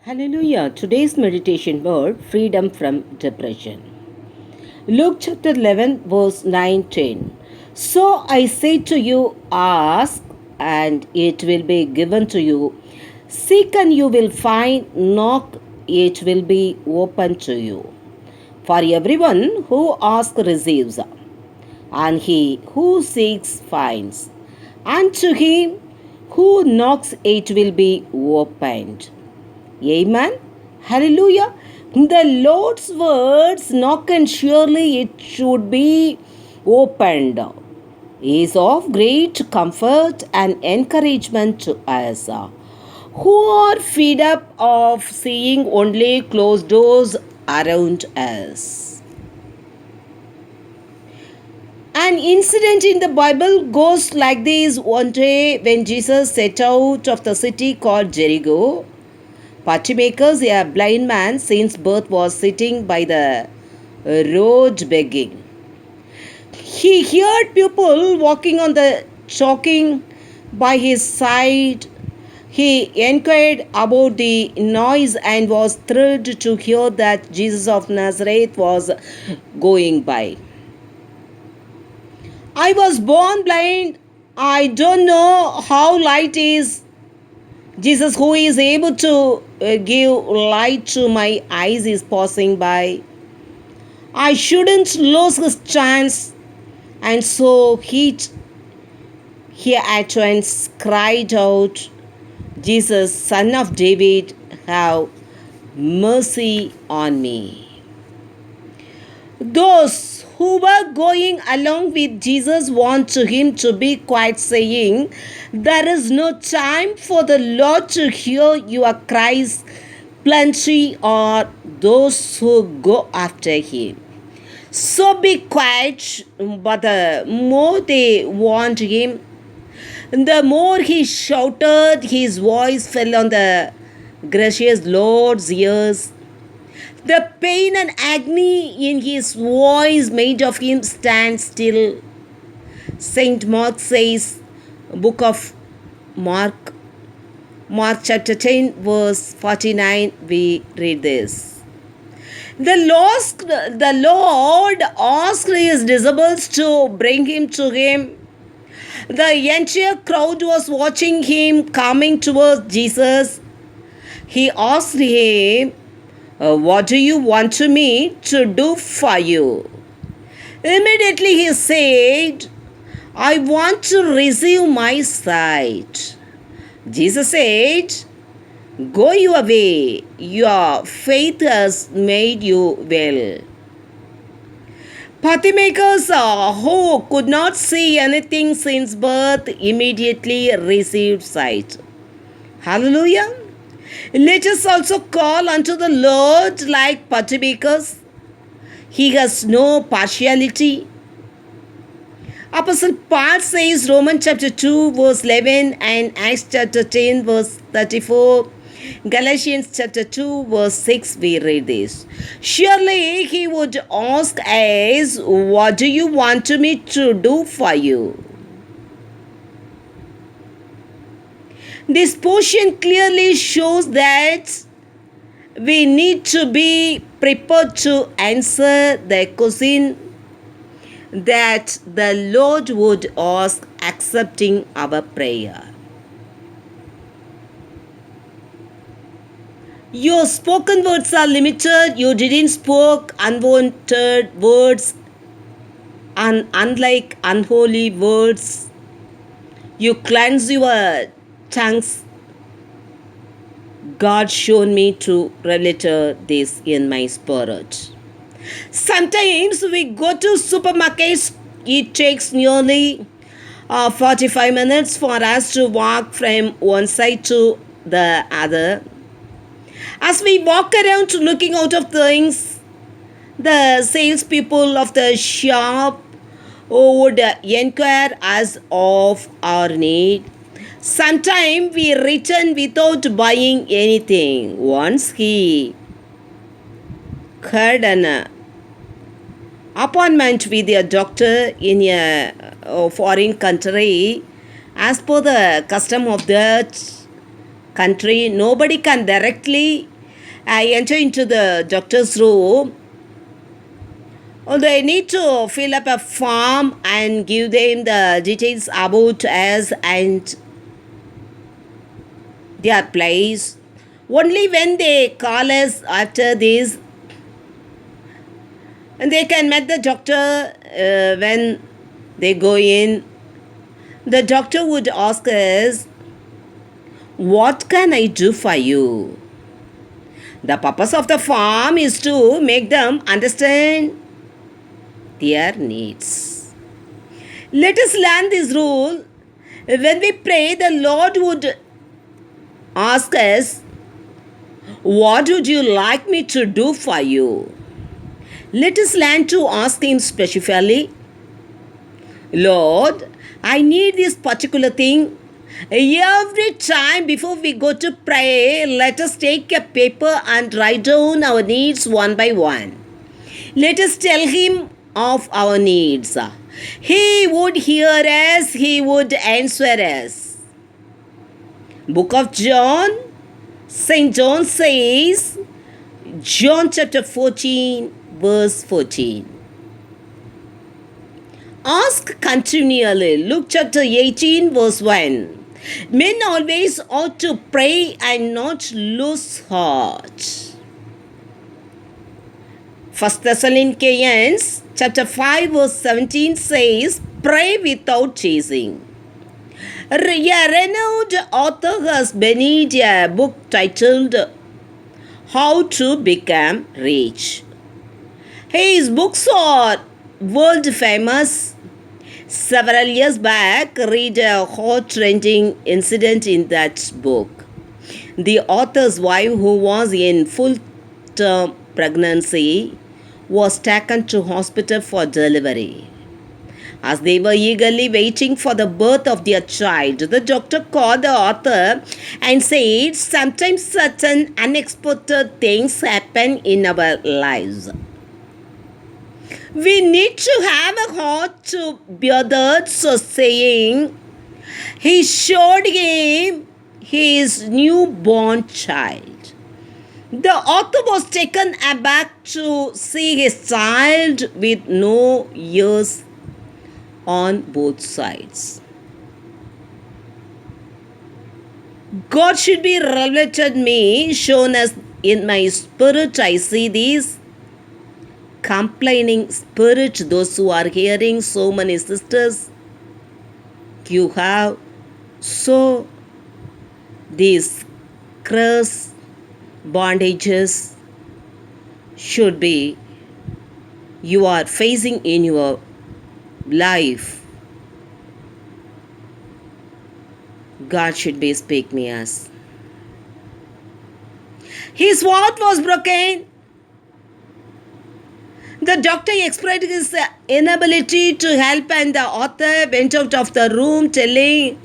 Hallelujah. Today's meditation word freedom from depression. Luke chapter 11, verse 19. So I say to you, ask, and it will be given to you. Seek, and you will find. Knock, it will be opened to you. For everyone who asks receives, and he who seeks finds. And to him who knocks, it will be opened. Amen. Hallelujah. The Lord's words, knock and surely it should be opened, is of great comfort and encouragement to us who are fed up of seeing only closed doors around us. An incident in the Bible goes like this. One day, when Jesus set out of the city called Jericho, Partymakers, a blind man since birth, was sitting by the road begging. He heard people walking on the chalking by his side. He inquired about the noise and was thrilled to hear that Jesus of Nazareth was going by. I was born blind. I don't know how light is. Jesus, who is able to give light to my eyes, is passing by. I shouldn't lose his chance. And so he at once cried out, Jesus, Son of David, have mercy on me. Those who were going along with Jesus want him to be quiet, saying, there is no time for the Lord to hear your cries. Plenty are those who go after him. So be quiet. But the more they want him, the more he shouted. His voice fell on the gracious Lord's ears. The pain and agony in his voice made of him stand still. Saint Mark says, book of Mark chapter 10, verse 49, we read this. The Lord asked his disciples to bring him to him. The entire crowd was watching him coming towards Jesus. He asked him, what do you want me to do for you? Immediately he said, I want to receive my sight. Jesus said, go your way, your faith has made you well. Partymakers who could not see anything since birth immediately received sight. Hallelujah. Let us also call unto the Lord like partymakers. He has no partiality. Apostle Paul says, Romans chapter 2 verse 11 and Acts chapter 10 verse 34. Galatians chapter 2 verse 6, we read this. Surely he would ask us, what do you want me to do for you? This portion clearly shows that we need to be prepared to answer the question that the Lord would ask, accepting our prayer. Your spoken words are limited. You didn't spoke unwanted words, and unlike unholy words, you cleanse your tongues. God showed me to relate this in my spirit. Sometimes we go to supermarkets. It takes nearly 45 minutes for us to walk from one side to the other. As we walk around looking out of things, the salespeople of the shop would inquire us of our need. Sometimes we return without buying anything. Once he had an appointment with a doctor in a foreign country. As per the custom of that country, nobody can directly I enter into the doctor's room. They need to fill up a form and give them the details about us and their place. Only when they call us after this, and they can meet the doctor when they go in. The doctor would ask us, "What can I do for you?" The purpose of the form is to make them understand their needs. Let us learn this rule. When we pray, the Lord would ask us, "What would you like me to do for you?" Let us learn to ask Him specifically, "Lord, I need this particular thing." Every time before we go to pray, let us take a paper and write down our needs one by one. Let us tell Him of our needs. He would hear us, He would answer us. Book of John, St. John says, John chapter 14, verse 14. Ask continually. Luke chapter 18, verse 1. Men always ought to pray and not lose heart. 1 Thessalonians chapter 5, verse 17 says, pray without ceasing. A renowned author has made a book titled How to Become Rich. His books are world famous. Several years back, read a heart-rending incident in that book. The author's wife, who was in full-term pregnancy, was taken to hospital for delivery. As they were eagerly waiting for the birth of their child, the doctor called the author and said, sometimes certain unexpected things happen in our lives. We need to have a heart to bear that, so saying, he showed him his newborn child. The author was taken aback to see his child with no ears on both sides. God should be revelated me, shown as in my spirit. I see these complaining spirit, those who are hearing, so many sisters, you have so these curse bondages should be you are facing in your life. God should be speak me as his word was broken. The doctor expressed his inability to help, and the author went out of the room telling,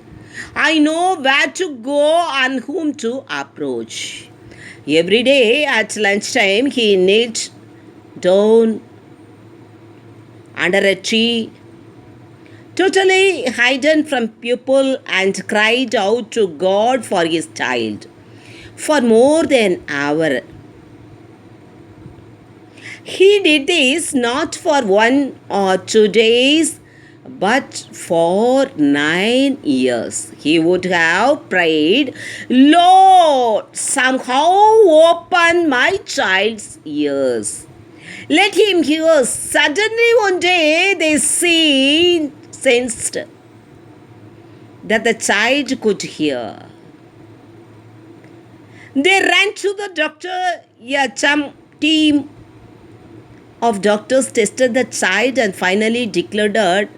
I know where to go and whom to approach. Every day at lunchtime, he knelt down under a tree, totally hidden from people, and cried out to God for his child for more than an hour. He did this not for 1 or 2 days, but for 9 years. He would have prayed, Lord, somehow open my child's ears. Let him hear. Suddenly one day they sensed that the child could hear. They ran to the doctor. A team of doctors tested the child and finally declared that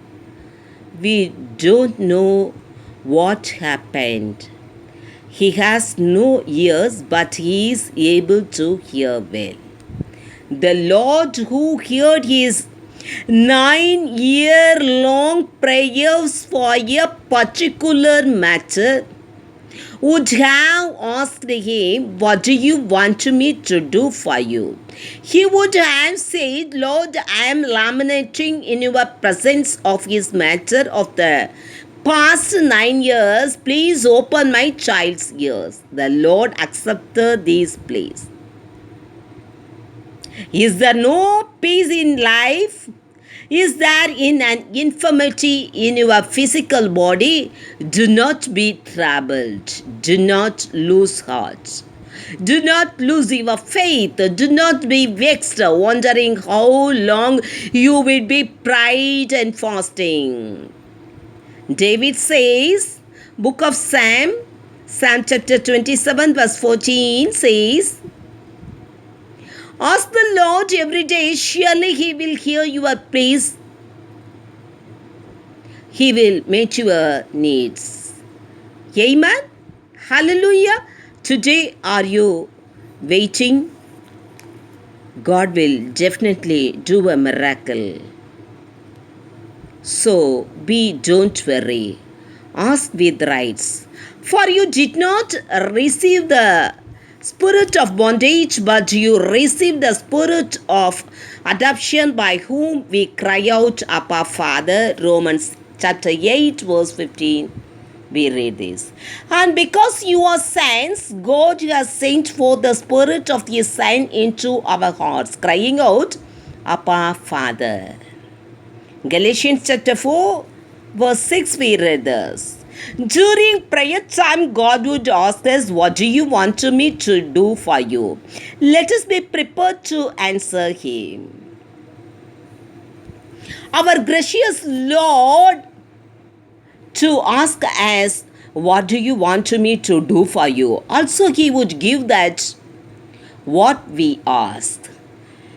we don't know what happened. He has no ears, but he is able to hear well. The Lord, who heard his 9-year-long prayers for a particular matter, would have asked him, what do you want me to do for you? He would have said, Lord, I am lamenting in your presence of his matter of the past 9 years. Please open my child's ears. The Lord accepted these pleas. Is there no peace in life? Is there in an infirmity in your physical body? Do not be troubled. Do not lose heart. Do not lose your faith. Do not be vexed, wondering how long you will be prayed and fasting. David says, Book of Psalm chapter 27, verse 14 says, Ask the Lord every day, surely He will hear your praise. He will meet your needs. Amen. Hallelujah. Today, are you waiting? God will definitely do a miracle. So don't worry. Ask with rights. For you did not receive the spirit of bondage, but you received the spirit of adoption, by whom we cry out, Abba, Father. Romans chapter 8, verse 15. We read this. And because you are saints, God has sent forth the spirit of His Son into our hearts, crying out, Abba, Father. Galatians chapter 4, verse 6, we read this. During prayer time, God would ask us, What do you want me to do for you? Let us be prepared to answer Him. Our gracious Lord to ask us, What do you want me to do for you? Also, He would give that what we ask.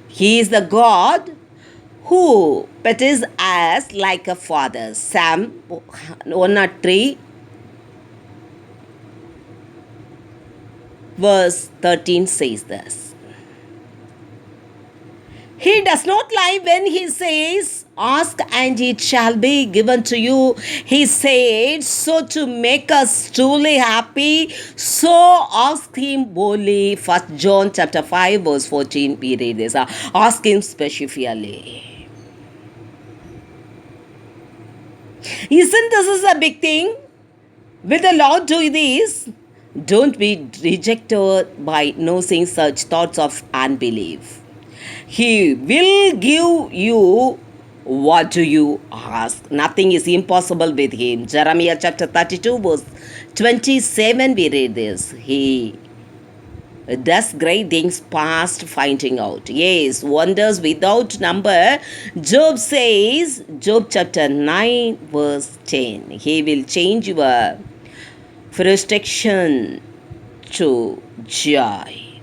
He is the God who pities us like a father. Psalm 103, verse 13 says this. He does not lie when he says, Ask and it shall be given to you. He said, so to make us truly happy, so ask him boldly. 1 John chapter 5, verse 14, we read this. Ask him specifically. Isn't this a big thing? Will the Lord do this? Don't be rejected by nosing such thoughts of unbelief. He will give you what do you ask. Nothing is impossible with Him. Jeremiah chapter 32, verse 27, we read this. He does great things past finding out. Yes, wonders without number. Job says, Job chapter 9, verse 10, He will change your frustration to joy.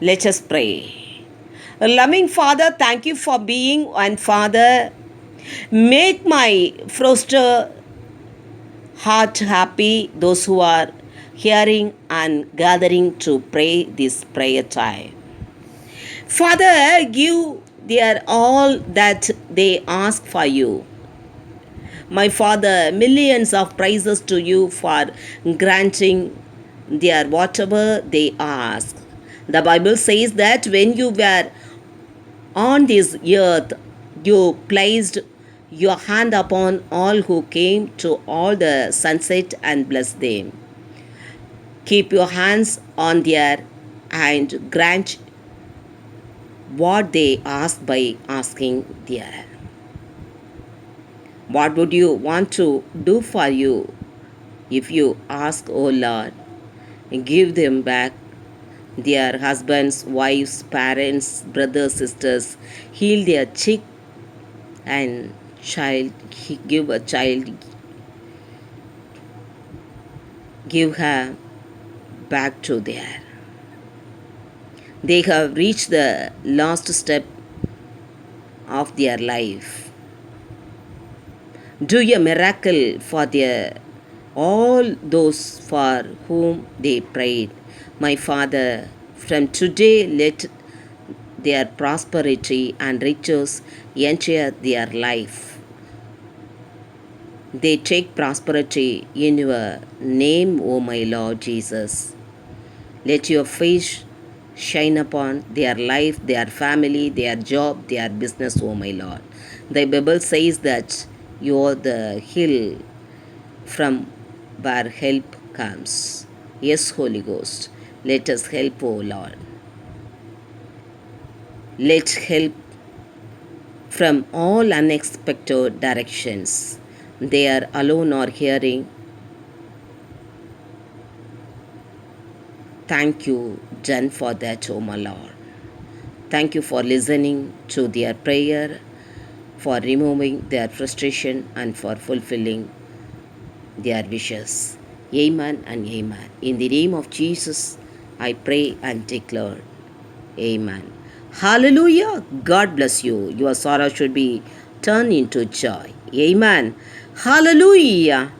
Let us pray. Loving Father, thank you for being one Father. Make my frustrated heart happy, those who are hearing and gathering to pray this prayer time. Father, give their all that they ask for you. My Father, millions of praises to you for granting their whatever they ask. The Bible says that when you were on this earth, you placed your hand upon all who came to all the sunset and blessed them. Keep your hands on their and grant what they ask by asking there. What would you want to do for you if you ask, O Lord? Give them back their husbands, wives, parents, brothers, sisters. Heal their sick and child. Give a child. Give her back to there. They have reached the last step of their life. Do a miracle for all those for whom they prayed. My Father, from today let their prosperity and riches enter their life. They take prosperity in your name, O my Lord Jesus. Let your face shine upon their life, their family, their job, their business, O my Lord. The Bible says that you are the hill from where help comes. Yes, Holy Ghost, let us help, O Lord. Let help from all unexpected directions. They are alone or hearing. Thank you, Jen, for that, O my Lord. Thank you for listening to their prayer, for removing their frustration, and for fulfilling their wishes. Amen and amen. In the name of Jesus, I pray and declare. Amen. Hallelujah. God bless you. Your sorrow should be turned into joy. Amen. Hallelujah.